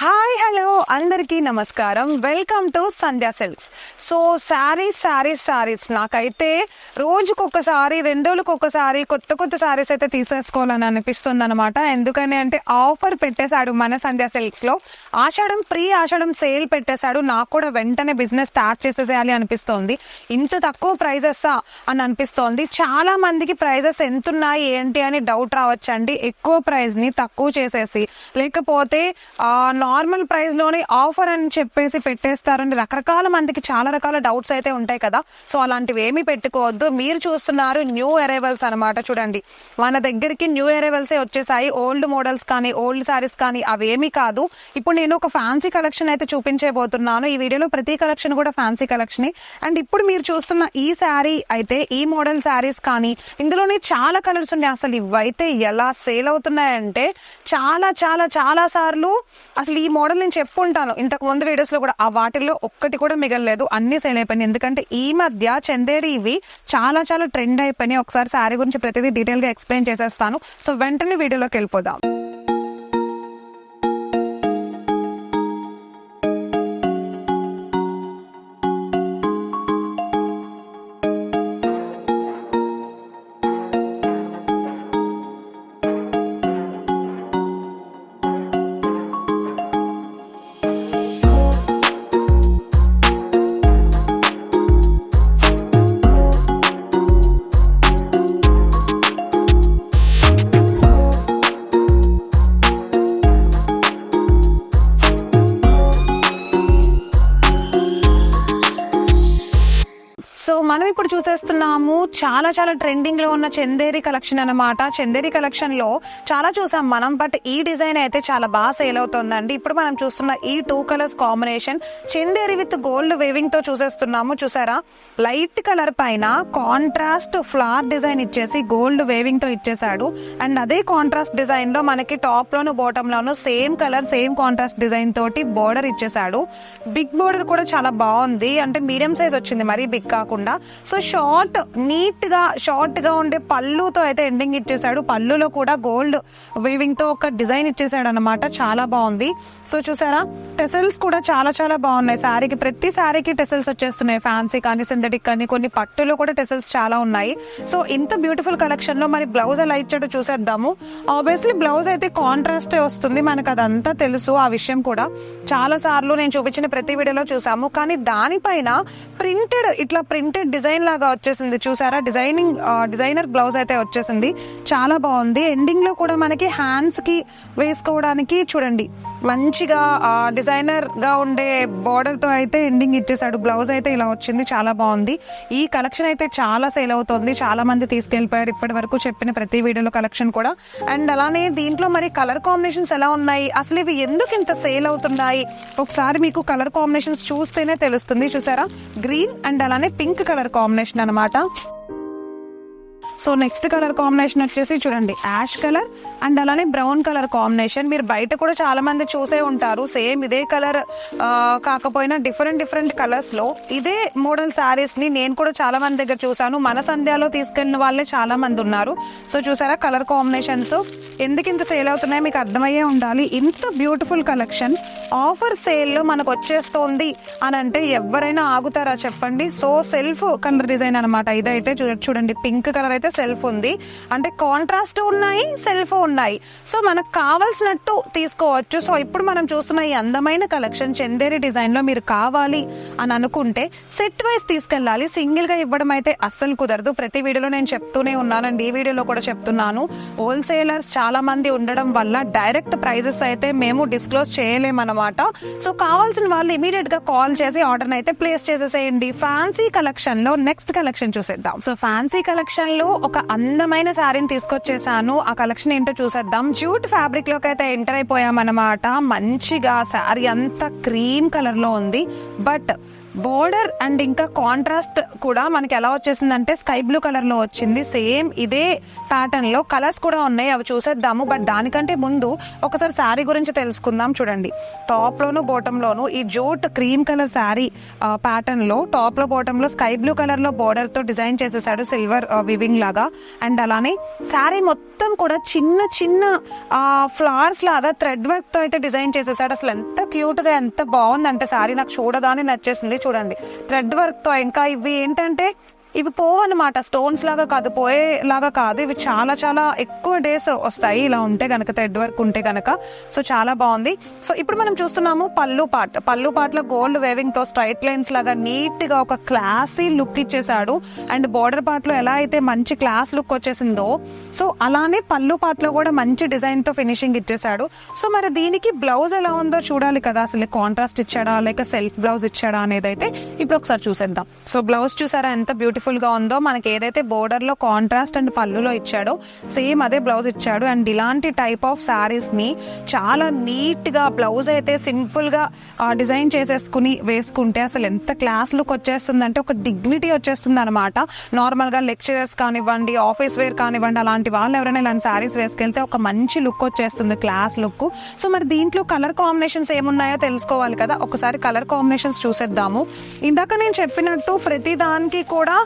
Hi hello అందరికీ నమస్కారం. Welcome to Sandhya silks. So saris నాకైతే రోజుకొకసారి 2 రోజులకొకసారి కొత్త శారీస్ అయితే తీసేసుకోవాలని అనిపిస్తుంది అనమాట. ఎందుకని అంటే ఆఫర్ పెట్టేశాడు మన సంధ్యా సిల్క్స్ లో. ప్రీ ఆషాఢం సేల్ పెట్టేశాడు. నాకు కూడా వెంటనే బిజినెస్ స్టార్ట్ చేసేసేయాలి అనిపిస్తోంది. ఇంత తక్కువ ప్రైజెస్ అని అనిపిస్తోంది. చాలా మందికి ప్రైజెస్ ఎంతున్నాయి ఏంటి అని డౌట్ రావచ్చండి. ఎక్కువ ప్రైజ్ ని తక్కువ చేసేసి లేకపోతే నార్మల్ ప్రైస్ లోనే ఆఫర్ అని చెప్పేసి పెట్టేస్తారని రకరకాల మందికి చాలా రకాల డౌట్స్ అయితే ఉంటాయి కదా. సో అలాంటివి ఏమీ పెట్టుకోవద్దు. మీరు చూస్తున్నారు న్యూ అరైవల్స్ అనమాట. చూడండి, మన దగ్గరికి న్యూ అరైవల్సే వచ్చేసాయి. ఓల్డ్ మోడల్స్ కానీ ఓల్డ్ సారీస్ కానీ అవేమీ కాదు. ఇప్పుడు నేను ఒక ఫ్యాన్సీ కలెక్షన్ అయితే చూపించబోతున్నాను. ఈ వీడియోలో ప్రతి కలెక్షన్ కూడా ఫ్యాన్సీ కలెక్షన్. అండ్ ఇప్పుడు మీరు చూస్తున్న ఈ శారీ అయితే ఈ మోడల్ శారీస్ కానీ ఇందులోనే చాలా కలర్స్ ఉన్నాయి. అసలు ఇవైతే ఎలా సేల్ అవుతున్నాయంటే చాలా సార్లు అసలు ఈ మోడల్ నేను చెప్పుంటాను ఇంతకు ముందు వీడియోస్ లో కూడా. ఆ వాటిల్లో ఒక్కటి కూడా మిగలలేదు, అన్ని సేల్ అయిపోయినాయి. ఎందుకంటే ఈ మధ్య చందేరి ఇవి చాలా ట్రెండ్ అయిపోయినాయి. ఒకసారి శారీ గురించి ప్రతిదీ డీటెయిల్ గా ఎక్స్ప్లెయిన్ చేసేస్తాను. సో వెంటనే వీడియోలోకి వెళ్ళిపోదాం. సో మనం ఇప్పుడు చూసేస్తున్నాము చాలా ట్రెండింగ్ లో ఉన్న చందేరి కలెక్షన్ అనమాట. చందేరి కలెక్షన్ లో చాలా చూసాం మనం, బట్ ఈ డిజైన్ అయితే చాలా బాగా సేల్ అవుతుందండి. ఇప్పుడు మనం చూస్తున్న ఈ 2 colours combination Chanderi with gold weaving తో చూసేస్తున్నాము. చూసారా, లైట్ కలర్ పైన కాంట్రాస్ట్ ఫ్లవర్ డిజైన్ ఇచ్చేసి గోల్డ్ వేవింగ్ తో ఇచ్చేసాడు. అండ్ అదే కాంట్రాస్ట్ డిజైన్ లో మనకి టాప్ లోను బాటమ్ లోను same colour same contrast design తోటి బోర్డర్ ఇచ్చేసాడు. బిగ్ బోర్డర్ కూడా చాలా బాగుంది, అంటే మీడియం సైజ్ వచ్చింది, మరీ బిగ్ కాకుండా. సో షార్ట్ గా ఉండే పళ్ళుతో అయితే ఎండింగ్ ఇచ్చేసాడు. పళ్ళులో కూడా గోల్డ్ వీవింగ్ తో ఒక డిజైన్ ఇచ్చేసాడు అనమాట. చాలా బాగుంది. సో చూసారా, టెసల్స్ కూడా చాలా బాగున్నాయి. శారీకి ప్రతి శారీకి టెసల్స్ వచ్చేస్తున్నాయి. ఫ్యాన్సీ కానీ సింథటిక్ కానీ కొన్ని పట్టులో కూడా టెసల్స్ చాలా ఉన్నాయి. సో ఇంత బ్యూటిఫుల్ కలెక్షన్ లో మరి బ్లౌజ్ ఎలా ఇచ్చాడో చూసేద్దాము. ఆబ్వియస్లీ బ్లౌజ్ అయితే కాంట్రాస్ట్ వస్తుంది, మనకు అదంతా తెలుసు. ఆ విషయం కూడా చాలా సార్లు నేను చూపించిన ప్రతి వీడియోలో చూసాము. కానీ దానిపైన ప్రింటెడ్ డిజైన్ లాగా వచ్చేసింది. చూసారా, డిజైనర్ బ్లౌజ్ అయితే వచ్చేసింది. చాలా బాగుంది. ఎండింగ్ లో కూడా మనకి హ్యాండ్స్ కి వేసుకోవడానికి చూడండి మంచిగా డిజైనర్ గా ఉండే బార్డర్ తో అయితే ఎండింగ్ ఇచ్చేసాడు. బ్లౌజ్ అయితే ఇలా వచ్చింది, చాలా బాగుంది. ఈ కలెక్షన్ అయితే చాలా సేల్ అవుతుంది. చాలా మంది తీసుకెళ్లిపోయారు ఇప్పటి వరకు చెప్పిన ప్రతి వీడియోలో కలెక్షన్ కూడా. అండ్ అలానే దీంట్లో మరి కలర్ కాంబినేషన్స్ ఎలా ఉన్నాయి, అసలు ఇవి ఎందుకు ఇంత సేల్ అవుతున్నాయి, ఒకసారి మీకు కలర్ కాంబినేషన్స్ చూస్తేనే తెలుస్తుంది. చూసారా, గ్రీన్ అండ్ అలానే పింక్ కలర్ కాంబినేషన్ అనమాట. సో నెక్స్ట్ కలర్ కాంబినేషన్ వచ్చేసి చూడండి యాష్ కలర్ అండ్ అలానే బ్రౌన్ కలర్ కాంబినేషన్. మీరు బయట కూడా చాలా మంది చూసే ఉంటారు. సేమ్ ఇదే కలర్ కాకపోయినా డిఫరెంట్ కలర్స్ లో ఇదే మోడల్ శారీస్ ని నేను కూడా చాలా మంది దగ్గర చూసాను. మన సంధ్యాలో తీసుకెళ్లిన వాళ్ళే చాలా మంది ఉన్నారు. సో చూసారా, కలర్ కాంబినేషన్స్ ఎందుకు ఇంత సేల్ అవుతున్నాయో మీకు అర్థమయ్యే ఉండాలి. ఇంత బ్యూటిఫుల్ కలెక్షన్ ఆఫర్ సేల్ లో మనకు వచ్చేస్తోంది అని అంటే ఎవరైనా ఆగుతారా చెప్పండి. సో సెల్ఫ్ కలర్ డిజైన్ అనమాట ఇదైతే. చూడండి, పింక్ కలర్ అయితే సెల్ఫ్ ఉంది, అంటే కాంట్రాస్ట్ ఉన్నాయి, సెల్ఫ్ ఉన్నాయి. సో మనకు కావాల్సినట్టు తీసుకోవచ్చు. సో ఇప్పుడు మనం చూస్తున్న ఈ అందమైన కలెక్షన్ చందేరి డిజైన్ లో మీరు కావాలి అని అనుకుంటే సెట్ వైజ్ తీసుకెళ్ళాలి. సింగిల్ గా ఇవ్వడం అయితే అస్సలు కుదరదు. ప్రతి వీడియోలో నేను చెప్తూనే ఉన్నానండి, ఈ వీడియోలో కూడా చెప్తున్నాను. హోల్సేలర్స్ చాలా మంది ఉండడం వల్ల డైరెక్ట్ ప్రైజెస్ అయితే మేము డిస్క్లోజ్ చేయలేమన్నమాట. సో కావాల్సిన వాళ్ళు ఇమీడియట్ గా కాల్ చేసి ఆర్డర్ అయితే ప్లేస్ చేసేసేయండి. ఫ్యాన్సీ కలెక్షన్ లో నెక్స్ట్ కలెక్షన్ చూసేద్దాం. సో ఫ్యాన్సీ కలెక్షన్ లో ఒక అందమైన శారీని తీసుకొచ్చేసాను. ఆ కలెక్షన్ ఏంటో చూసేద్దాం. జూట్ ఫ్యాబ్రిక్ లోకి అయితే ఎంటర్ అయిపోయామన్నమాట. మంచిగా శారీ అంతా క్రీమ్ కలర్ లో ఉంది, బట్ బోర్డర్ అండ్ ఇంకా కాంట్రాస్ట్ కూడా మనకి ఎలా వచ్చేసిందంటే స్కై బ్లూ కలర్ లో వచ్చింది. సేమ్ ఇదే ప్యాటర్న్ లో కలర్స్ కూడా ఉన్నాయి, అవి చూసేద్దాము. బట్ దానికంటే ముందు ఒకసారి శారీ గురించి తెలుసుకుందాం. చూడండి, టాప్ లోను బాటమ్ లోను ఈ jute cream colour sari pattern లో టాప్ లో బాటమ్ లో స్కై బ్లూ కలర్ లో బోర్డర్ తో డిజైన్ చేసేసాడు సిల్వర్ వివింగ్ లాగా. అండ్ అలానే శారీ మొత్తం కూడా చిన్న చిన్న ఫ్లవర్స్ లాగా థ్రెడ్ వర్క్ తో అయితే డిజైన్ చేసేసాడు. అసలు ఎంత క్యూట్ గా ఎంత బాగుందంటే శారీ నాకు చూడగానే నచ్చేసింది. చూడండి, థ్రెడ్ వర్క్ తో. ఇంకా ఇవి ఏంటంటే ఇవి పోవన్నమాట, స్టోన్స్ లాగా కాదు, పోయేలాగా కాదు, ఇవి చాలా చాలా ఎక్కువ డేస్ వస్తాయి ఇలా ఉంటే కనుక, థ్రెడ్ వర్క్ ఉంటే కనుక. సో చాలా బాగుంది. సో ఇప్పుడు మనం చూస్తున్నాము పళ్ళు పార్ట్ లో గోల్డ్ వేవింగ్ తో స్ట్రైట్ లైన్స్ లాగా నీట్ గా ఒక క్లాసీ లుక్ ఇచ్చేసాడు. అండ్ బోర్డర్ పార్ట్ లో ఎలా అయితే మంచి క్లాస్ లుక్ వచ్చేసిందో, సో అలానే పళ్ళు పార్ట్ లో కూడా మంచి డిజైన్ తో ఫినిషింగ్ ఇచ్చేసాడు. సో మరి దీనికి బ్లౌజ్ ఎలా ఉందో చూడాలి కదా, అసలు కాంట్రాస్ట్ ఇచ్చాడా లేక సెల్ఫ్ బ్లౌజ్ ఇచ్చాడా అనేది అయితే ఇప్పుడు ఒకసారి చూసేద్దాం. సో బ్లౌజ్ చూసారా ఎంత బ్యూటిఫుల్ గా ఉందో. మనకి ఏదైతే బోర్డర్ లో కాంట్రాస్ట్ అండ్ పళ్ళులో ఇచ్చాడో సేమ్ అదే బ్లౌజ్ ఇచ్చాడు. అండ్ ఇలాంటి టైప్ ఆఫ్ శారీస్ ని చాలా నీట్ గా బ్లౌజ్ అయితే సింపుల్ గా డిజైన్ చేసేసుకుని వేసుకుంటే అసలు ఎంత క్లాస్ లుక్ వచ్చేస్తుంది అంటే ఒక డిగ్నిటీ వచ్చేస్తుంది అనమాట. నార్మల్ గా లెక్చరర్స్ కానివ్వండి, ఆఫీస్ వేర్ కానివ్వండి, అలాంటి వాళ్ళు ఎవరైనా ఇలాంటి శారీస్ వేసుకెళ్తే ఒక మంచి లుక్ వచ్చేస్తుంది, క్లాస్ లుక్. సో మరి దీంట్లో కలర్ కాంబినేషన్స్ ఏమున్నాయో తెలుసుకోవాలి కదా, ఒకసారి కలర్ కాంబినేషన్స్ చూసేద్దాము. ఇందాక నేను చెప్పినట్టు ప్రతి దానికి కూడా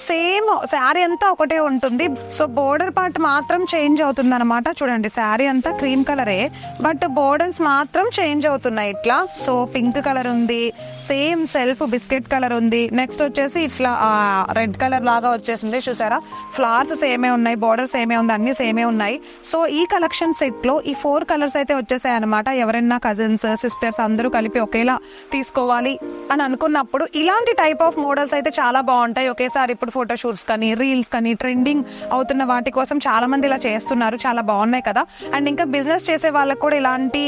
సేమ్ శారీ అంతా ఒకటే ఉంటుంది. సో బోర్డర్ పార్ట్ మాత్రం చేంజ్ అవుతుంది అనమాట. చూడండి, శారీ అంతా క్రీమ్ కలరే, బట్ బోర్డర్స్ మాత్రం చేంజ్ అవుతున్నాయి ఇట్లా. సో పింక్ కలర్ ఉంది, సేమ్ సెల్ఫ్ బిస్కెట్ కలర్ ఉంది, నెక్స్ట్ వచ్చేసి ఇట్లా రెడ్ కలర్ లాగా వచ్చేసింది. చూసారా, ఫ్లవర్స్ సేమే ఉన్నాయి, బోర్డర్ సేమే ఉంది, అన్ని సేమే ఉన్నాయి. సో ఈ కలెక్షన్ సెట్ లో ఈ 4 కలర్స్ అయితే వచ్చేసాయి అనమాట. ఎవరైనా కజిన్స్ సిస్టర్స్ అందరూ కలిపి ఒకేలా తీసుకోవాలి అని అనుకున్నప్పుడు ఇలాంటి టైప్ ఆఫ్ మోడల్స్ అయితే చాలా బాగుంటాయి. ఒకేసారి ఇప్పుడు ఫోటోషూట్స్ కానీ, రీల్స్ కానీ, ట్రెండింగ్ అవుతున్న వాటి కోసం చాలా మంది ఇలా చేస్తున్నారు, చాలా బాగున్నాయి కదా. అండ్ ఇంకా బిజినెస్ చేసే వాళ్ళకి కూడా ఇలాంటి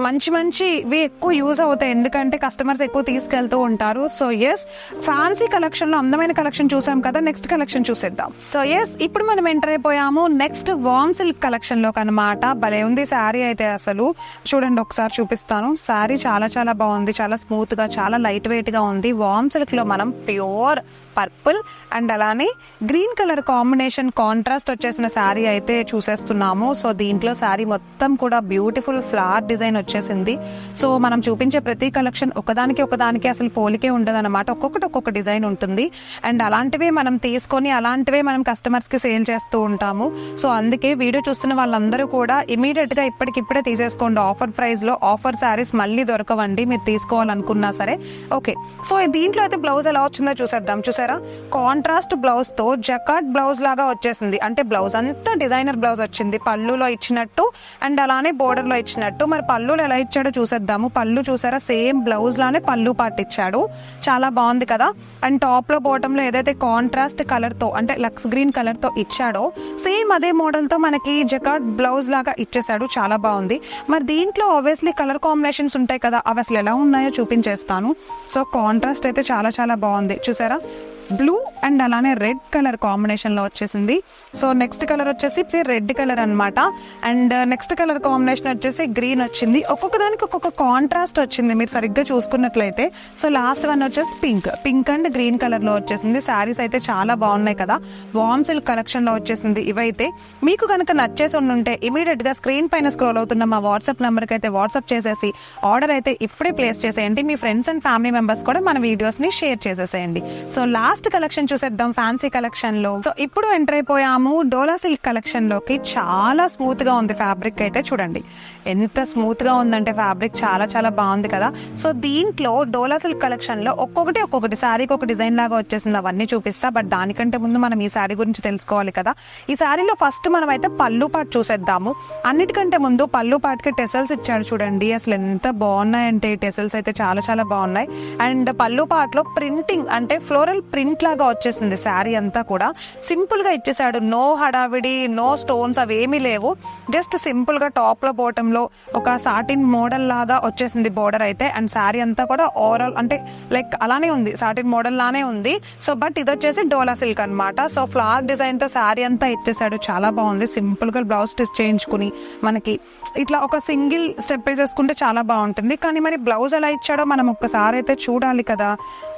మంచివి ఎక్కువ యూజ్ అవుతాయి, ఎందుకంటే కస్టమర్స్ ఎక్కువ తీసుకెళ్తూ ఉంటారు. సో ఎస్, ఫ్యాన్సీ కలెక్షన్ లో అందమైన కలెక్షన్ చూసాం కదా, నెక్స్ట్ కలెక్షన్ చూసేద్దాం. సో ఎస్, ఇప్పుడు మనం ఎంటర్ అయిపోయాము నెక్స్ట్ వార్మ్ సిల్క్ కలెక్షన్ లోకి అనమాట. భలే ఉంది శారీ అయితే, అసలు చూడండి ఒకసారి చూపిస్తాను. శారీ చాలా చాలా బాగుంది, చాలా స్మూత్ గా, చాలా లైట్ వెయిట్ గా ఉంది. వార్మ్ సిల్క్ లో మనం ప్యూర్ పర్పుల్ అండ్ అలానే గ్రీన్ కలర్ కాంబినేషన్ కాంట్రాస్ట్ వచ్చేసిన శారీ అయితే చూసేస్తున్నాము. సో దీంట్లో శారీ మొత్తం కూడా బ్యూటిఫుల్ ఫ్లవర్ డిజైన్ వచ్చేసింది. సో మనం చూపించే ప్రతి కలెక్షన్ ఒకదానికి అసలు పోలికే ఉండదు అనమాట, ఒక్కొక్కటి ఒక్కొక్క డిజైన్ ఉంటుంది. అండ్ అలాంటివే మనం తీసుకొని అలాంటివే మనం కస్టమర్స్ కి సేల్ చేస్తూ ఉంటాము. సో అందుకే వీడియో చూస్తున్న వాళ్ళందరూ కూడా ఇమీడియట్ గా ఇప్పటికిప్పుడే తీసేసుకోండి. ఆఫర్ ప్రైస్ లో ఆఫర్ శారీస్ మళ్ళీ దొరకవండి, మీరు తీసుకోవాలనుకున్నా సరే. ఓకే, సో దీంట్లో అయితే బ్లౌజ్ ఎలా వచ్చిందో చూసేద్దాం. చూసారా, కాంట్రాస్ట్ బ్లౌజ్ తో జకార్డ్ బ్లౌజ్ లాగా వచ్చేసింది, అంటే బ్లౌజ్ అంతా డిజైనర్ బ్లౌజ్ వచ్చింది, పళ్ళులో ఇచ్చినట్టు అండ్ అలానే బోర్డర్ లో ఇచ్చినట్టు. మరి పళ్ళులో ఎలా ఇచ్చాడో చూసేద్దాము. పళ్ళు చూసారా, సేమ్ బ్లౌజ్ లానే పళ్ళు పార్ట్ ఇచ్చాడు, చాలా బాగుంది కదా. అండ్ టాప్ లో బాటమ్ లో ఏదైతే కాంట్రాస్ట్ కలర్ తో అంటే లక్స్ గ్రీన్ కలర్ తో ఇచ్చాడో సేమ్ అదే మోడల్ తో మనకి జకార్డ్ బ్లౌజ్ లాగా ఇచ్చేసాడు, చాలా బాగుంది. మరి దీంట్లో ఆబ్వియస్లీ కలర్ కాంబినేషన్స్ ఉంటాయి కదా, అవి అసలు ఎలా ఉన్నాయో చూపించేస్తాను. సో కాంట్రాస్ట్ అయితే చాలా చాలా బాగుంది. చూసారా, బ్లూ అండ్ అలానే రెడ్ కలర్ కాంబినేషన్ లో వచ్చేసింది. సో నెక్స్ట్ కలర్ వచ్చేసి రెడ్ కలర్ అన్నమాట. అండ్ నెక్స్ట్ కలర్ కాంబినేషన్ వచ్చేసి గ్రీన్ వచ్చింది. ఒక్కొక్క దానికి ఒక్కొక్క కాంట్రాస్ట్ వచ్చింది మీరు సరిగ్గా చూసుకున్నట్లయితే. సో లాస్ట్ వన్ వచ్చేసి పింక్ అండ్ గ్రీన్ కలర్ లో వచ్చేసింది. శారీస్ అయితే చాలా బాగున్నాయి కదా, వార్మ్ సిల్క్ కలెక్షన్ లో వచ్చేసింది. ఇవైతే మీకు కనుక నచ్చేసి ఉంటే ఇమీడియట్ గా స్క్రీన్ పైన స్క్రోల్ అవుతున్న మా వాట్సాప్ నెంబర్ కి అయితే వాట్సాప్ చేసేసి ఆర్డర్ అయితే ఇప్పుడే ప్లేస్ చేసేయండి. మీ ఫ్రెండ్స్ అండ్ ఫ్యామిలీ మెంబర్స్ కూడా మన వీడియోస్ ని షేర్ చేసేసేయండి. సో లాస్ట్ కలెక్షన్ చూసేద్దాం ఫ్యాన్సీ కలెక్షన్ లో. సో ఇప్పుడు ఎంటర్ అయిపోయాము డోలా సిల్క్ కలెక్షన్ లోకి. చాలా స్మూత్ గా ఉంది ఫ్యాబ్రిక్ అయితే, చూడండి ఎంత స్మూత్ గా ఉందంటే ఫ్యాబ్రిక్ చాలా చాలా బాగుంది కదా. సో దీంట్లో డోలా సిల్క్ కలెక్షన్ లో ఒక్కొక్కటి శారీకి ఒక డిజైన్ లాగా వచ్చేసింది, అవన్నీ చూపిస్తా. బట్ దానికంటే ముందు మనం ఈ శారీ గురించి తెలుసుకోవాలి కదా. ఈ శారీలో ఫస్ట్ మనం అయితే పళ్ళు పార్ట్ చూసేద్దాము. అన్నిటికంటే ముందు పళ్ళు పార్ట్ కి టెసల్స్ ఇచ్చాడు, చూడండి అసలు ఎంత బాగున్నాయంటే టెసల్స్ అయితే చాలా చాలా బాగున్నాయి. అండ్ పళ్ళు పార్ట్ లో ప్రింటింగ్ అంటే ఫ్లోరల్ ప్రింట్ ప్రింట్ లాగా వచ్చేసింది శారీ అంతా కూడా. సింపుల్ గా ఇచ్చేసాడు, నో హడావిడి, నో స్టోన్స్ అవి ఏమీ లేవు. జస్ట్ సింపుల్ గా టాప్ లో బాటమ్ లో ఒక సాటిన్ మోడల్ లాగా వచ్చేసింది బోర్డర్ అయితే. అండ్ శారీ అంతా కూడా ఓవరాల్ అంటే లైక్ అలానే ఉంది, సాటిన్ మోడల్ లానే ఉంది. సో బట్ ఇది వచ్చేసి డోలా సిల్క్ అనమాట. సో ఫ్లవర్ డిజైన్ తో శారీ అంతా ఇచ్చేసాడు, చాలా బాగుంది. సింపుల్ గా బ్లౌజ్ స్టిచ్ చేయించుకుని మనకి ఇట్లా ఒక సింగిల్ స్టెప్ వేసేసుకుంటే చాలా బాగుంటుంది. కానీ మరి బ్లౌజ్ ఎలా ఇచ్చాడో మనం ఒక్కసారి అయితే చూడాలి కదా.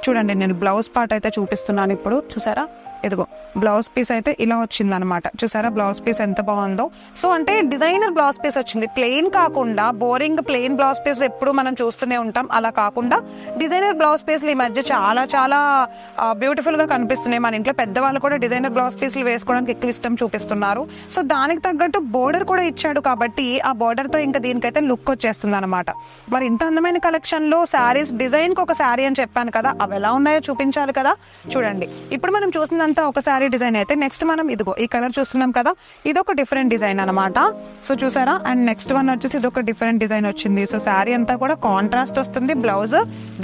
చూడండి, నేను బ్లౌజ్ పార్ట్ అయితే చూపిస్తున్నాను ఇప్పుడు. చూసారా, ఇదిగో బ్లౌజ్ పీస్ అయితే ఇలా వచ్చింది అనమాట. చూసారా బ్లౌజ్ పీస్ ఎంత బాగుందో. సో అంటే డిజైనర్ బ్లౌజ్ పీస్ వచ్చింది, ప్లెయిన్ కాకుండా బోరింగ్ ప్లెయిన్ బ్లౌజ్ పీస్ ఎప్పుడు మనం చూస్తూనే ఉంటాం, అలా కాకుండా డిజైనర్ బ్లౌజ్ పీస్లు ఈ మధ్య చాలా చాలా బ్యూటిఫుల్ గా కనిపిస్తున్నాయి. మన ఇంట్లో పెద్దవాళ్ళు కూడా డిజైనర్ బ్లౌజ్ పీస్లు వేసుకోవడానికి ఎక్కువ ఇష్టం చూపిస్తున్నారు. సో దానికి తగ్గట్టు బోర్డర్ కూడా ఇచ్చాడు కాబట్టి ఆ బోర్డర్ తో ఇంకా దీనికైతే లుక్ వచ్చేస్తుంది అనమాట. మరి ఇంత అందమైన కలెక్షన్ లో శారీస్, డిజైన్ కి ఒక శారీ అని చెప్పాను కదా, అవి ఎలా ఉన్నాయో చూపించాలి కదా. చూడండి, ఇప్పుడు మనం చూసిన ఒక శారీ డిజైన్ అయితే నెక్స్ట్ మనం ఇదిగో ఈ కలర్ చూస్తున్నాం కదా, ఇది ఒక డిఫరెంట్ డిజైన్ అనమాట. సో చూసారా, అండ్ నెక్స్ట్ వన్ వచ్చేసి ఇది ఒక డిఫరెంట్ డిజైన్ వచ్చింది. సో శారీ అంతా కూడా కాంట్రాస్ట్ వస్తుంది, బ్లౌజ్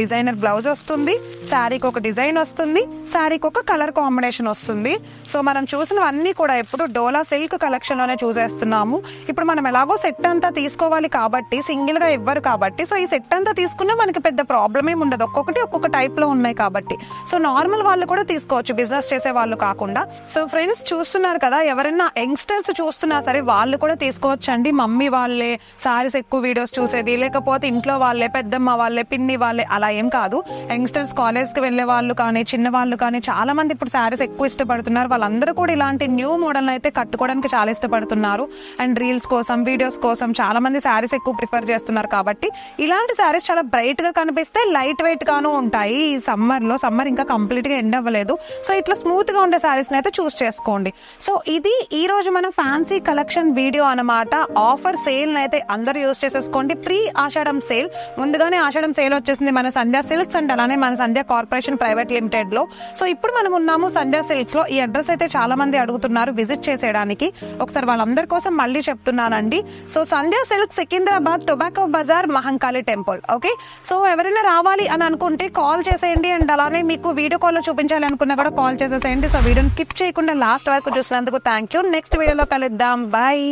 డిజైనర్ బ్లౌజ్ వస్తుంది, శారీకి ఒక డిజైన్ వస్తుంది, శారీకి ఒక కలర్ కాంబినేషన్ వస్తుంది. సో మనం చూసినవన్నీ కూడా ఇప్పుడు డోలా సిల్క్ కలెక్షన్ లోనే చూసేస్తున్నాము. ఇప్పుడు మనం ఎలాగో సెట్ అంతా తీసుకోవాలి కాబట్టి, సింగిల్ గా ఇవ్వరు కాబట్టి, సో ఈ సెట్ అంతా తీసుకున్నా మనకి పెద్ద ప్రాబ్లం ఏమి ఉండదు, ఒక్కొక్కటి ఒక్కొక్క టైప్ లో ఉన్నాయి కాబట్టి. సో నార్మల్ వాళ్ళు కూడా తీసుకోవచ్చు, బిజినెస్ చేసే వాళ్ళు కాకుండా. సో ఫ్రెండ్స్ చూస్తున్నారు కదా, ఎవరైనా యంగ్స్టర్స్ చూస్తున్నా సరే వాళ్ళు కూడా తీసుకోవచ్చండి. మమ్మీ వాళ్ళే సారీస్ ఎక్కువ వీడియోస్ చూసేది, లేకపోతే ఇంట్లో వాళ్ళే, పెద్దమ్మ వాళ్ళే, పిన్ని వాళ్ళే, అలా ఏం కాదు. యంగ్స్టర్స్, కాలేజ్ కి వెళ్లే వాళ్ళు కానీ, చిన్న వాళ్ళు కానీ చాలా మంది ఇప్పుడు సారీస్ ఎక్కువ ఇష్టపడుతున్నారు. వాళ్ళందరూ కూడా ఇలాంటి న్యూ మోడల్ అయితే కట్టుకోవడానికి చాలా ఇష్టపడుతున్నారు. అండ్ రీల్స్ కోసం, వీడియోస్ కోసం చాలా మంది సారీస్ ఎక్కువ ప్రిఫర్ చేస్తున్నారు కాబట్టి ఇలాంటి సారీస్ చాలా బ్రైట్ గా కనిపిస్తే, లైట్ వెయిట్ గాను ఉంటాయి. ఈ సమ్మర్ ఇంకా కంప్లీట్ గా ఎండ్ అవ్వలేదు. సో ఇట్లా స్మూత్ గా ఉండే సారీస్ అయితే చూస్ చేసుకోండి. సో ఇది ఈ రోజు మన ఫ్యాన్సీ కలెక్షన్ వీడియో అన్నమాట. ఆఫర్ సేల్ అయితే అందరూ యూజ్ చేసేసుకోండి. ప్రీ ఆషాఢం సేల్, ముందుగానే ఆషాఢం సేల్ వచ్చేసింది మన సంధ్యా సిల్క్స్ అండ్ అలానే మన సంధ్యా కార్పొరేషన్ ప్రైవేట్ లిమిటెడ్ లో. సో ఇప్పుడు మనం ఉన్నాము సంధ్యా సిల్క్స్ లో. ఈ అడ్రస్ అయితే చాలా మంది అడుగుతున్నారు విజిట్ చేసేయడానికి, ఒకసారి వాళ్ళందరి కోసం మళ్ళీ చెప్తున్నానండి. So Sandhya silk, Secunderabad, tobacco Bazaar, Mahankali temple. Okay, so ఎవరైనా రావాలి అని అనుకుంటే కాల్ చేసేయండి. అండ్ అలానే మీకు వీడియో కాల్ లో చూపించాలి అనుకున్నా కూడా కాల్ చేసేసేయండి. సో వీడియోని స్కిప్ చేయకుండా లాస్ట్ వరకు చూసినందుకు థ్యాంక్ యూ. నెక్స్ట్ వీడియోలో కలుద్దాం, బాయ్.